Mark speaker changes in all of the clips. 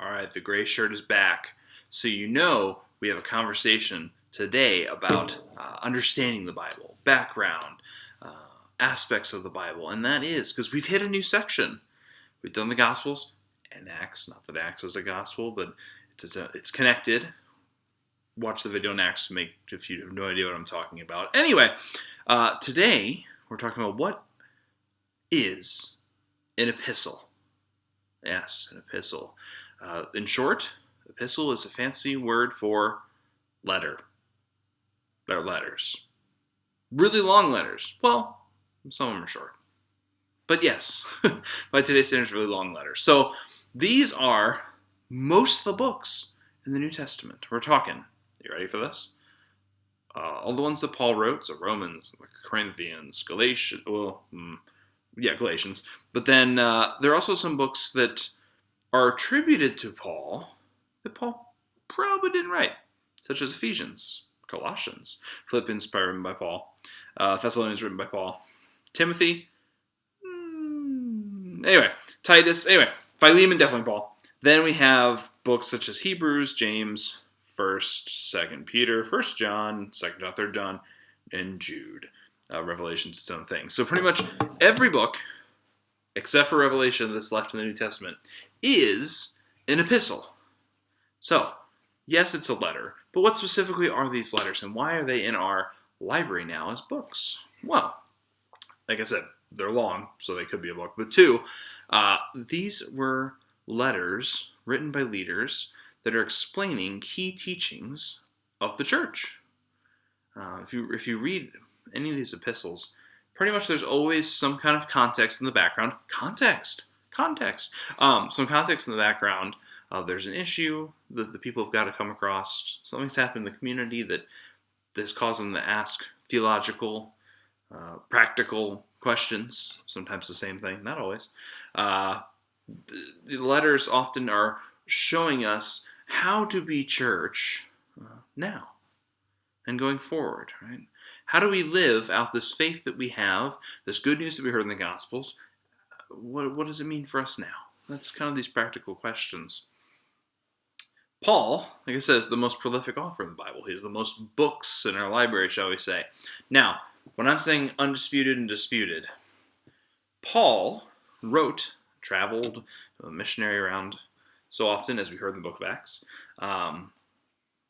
Speaker 1: All right, the gray shirt is back. So you know we have a conversation today about understanding the Bible, background, uh, aspects of the Bible, and that is because we've hit a new section. We've done the Gospels and Acts. Not that Acts is a gospel, but it's connected. Watch the video in Acts to make if you have no idea what I'm talking about. Anyway, today we're talking about what is an epistle. Yes, an epistle. In short, epistle is a fancy word for letter. They're letters. Really long letters. Well, some of them are short. But yes, by today's standards, really long letters. So these are most of the books in the New Testament. We're talking. You ready for this? All the ones that Paul wrote, so Romans, Corinthians, Galatians, Galatians. But then there are also some books that are attributed to Paul that Paul probably didn't write, such as Ephesians, Colossians, Philippians, probably written by Paul, Thessalonians, written by Paul, Timothy, Titus, Philemon, definitely Paul. Then we have books such as Hebrews, James, 1st, 2nd Peter, 1st John, 2nd John, 3rd John, and Jude. Revelation's its own thing. So pretty much every book, except for Revelation that's left in the New Testament, is an epistle. So, yes, it's a letter, but what specifically are these letters, and why are they in our library now as books? Well, like I said, they're long, so they could be a book. But two, these were letters written by leaders that are explaining key teachings of the church. If you read any of these epistles, pretty much there's always some kind of context in the background. Some context in the background. There's an issue that the people have got to come across. Something's happened in the community that has caused them to ask theological, practical questions. Sometimes the same thing, not always. The letters often are showing us how to be church now and going forward, right? How do we live out this faith that we have, this good news that we heard in the Gospels? What does it mean for us now? That's kind of these practical questions. Paul, like I said, is the most prolific author of the Bible. He has the most books in our library, shall we say. Now, when I'm saying undisputed and disputed, Paul traveled, missionary around so often, as we heard in the book of Acts.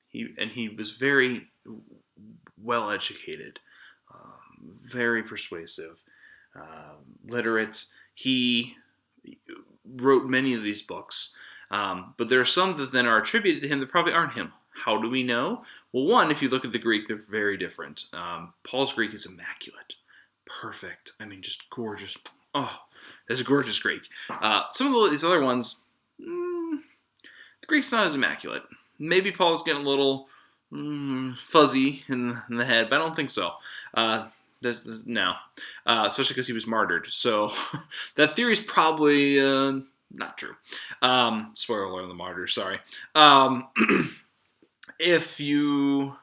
Speaker 1: He was very well educated, very persuasive, literate. He wrote many of these books, but there are some that then are attributed to him that probably aren't him. How do we know? Well, one, if you look at the Greek, they're very different. Paul's Greek is immaculate, perfect. I mean, just gorgeous. Oh, it's a gorgeous Greek. Some of these other ones, the Greek's not as immaculate. Maybe Paul's getting a little fuzzy in the head, but I don't think so. No, especially because he was martyred. So that theory is probably not true. Spoiler alert on the martyr. Sorry. If you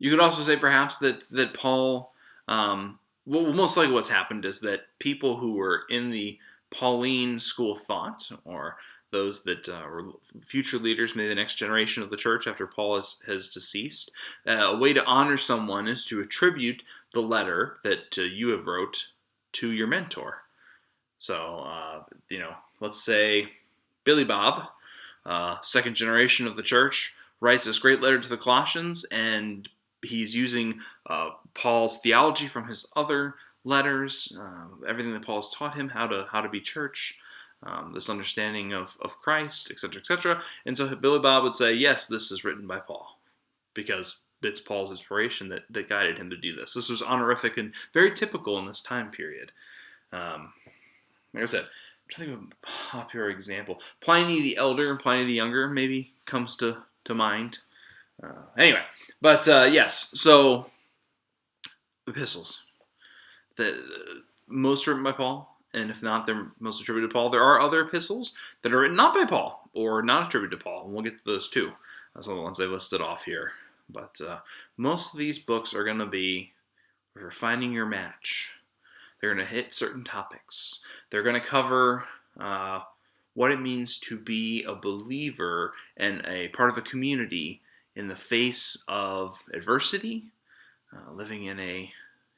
Speaker 1: could also say perhaps that Paul, most likely what's happened is that people who were in the Pauline school of thought, or those that were future leaders, maybe the next generation of the church after Paul has deceased. A way to honor someone is to attribute the letter that you have wrote to your mentor. So, let's say Billy Bob, second generation of the church, writes this great letter to the Colossians, and he's using Paul's theology from his other letters, everything that Paul has taught him, how to be church, this understanding of Christ, etc., etc. And so Billy Bob would say, yes, this is written by Paul, because it's Paul's inspiration that guided him to do this. This was honorific and very typical in this time period. Like I said, I'm trying to think of a popular example. Pliny the Elder and Pliny the Younger maybe comes to mind. Yes, so epistles. Most written by Paul, and if not, they're most attributed to Paul. There are other epistles that are written not by Paul, or not attributed to Paul, and we'll get to those too. Some of the ones I listed off here. But most of these books are going to be for finding your match. They're going to hit certain topics. They're going to cover what it means to be a believer and a part of a community in the face of adversity, living in a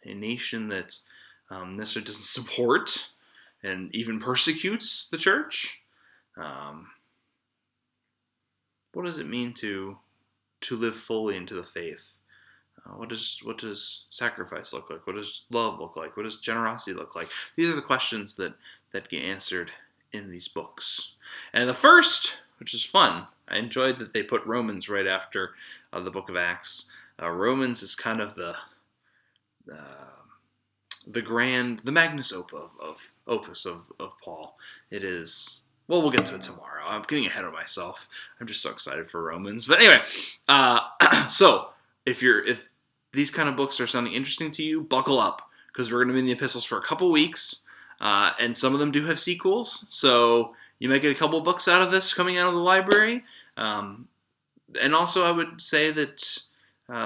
Speaker 1: nation that necessarily doesn't support and even persecutes the church. What does it mean to live fully into the faith? What does sacrifice look like? What does love look like? What does generosity look like? These are the questions that get answered in these books. And the first, which is fun, I enjoyed that they put Romans right after the book of Acts. Romans is kind of the magnus opus of Paul. It is. Well, we'll get to it tomorrow. I'm getting ahead of myself. I'm just so excited for Romans. But anyway, so if these kind of books are sounding interesting to you, buckle up, because we're going to be in the epistles for a couple weeks, and some of them do have sequels, so you might get a couple books out of this coming out of the library. And also, I would say that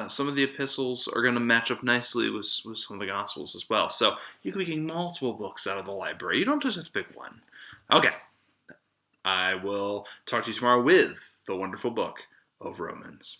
Speaker 1: some of the epistles are going to match up nicely with some of the gospels as well. So you can be getting multiple books out of the library. You don't just have to pick one. Okay. I will talk to you tomorrow with the wonderful book of Romans.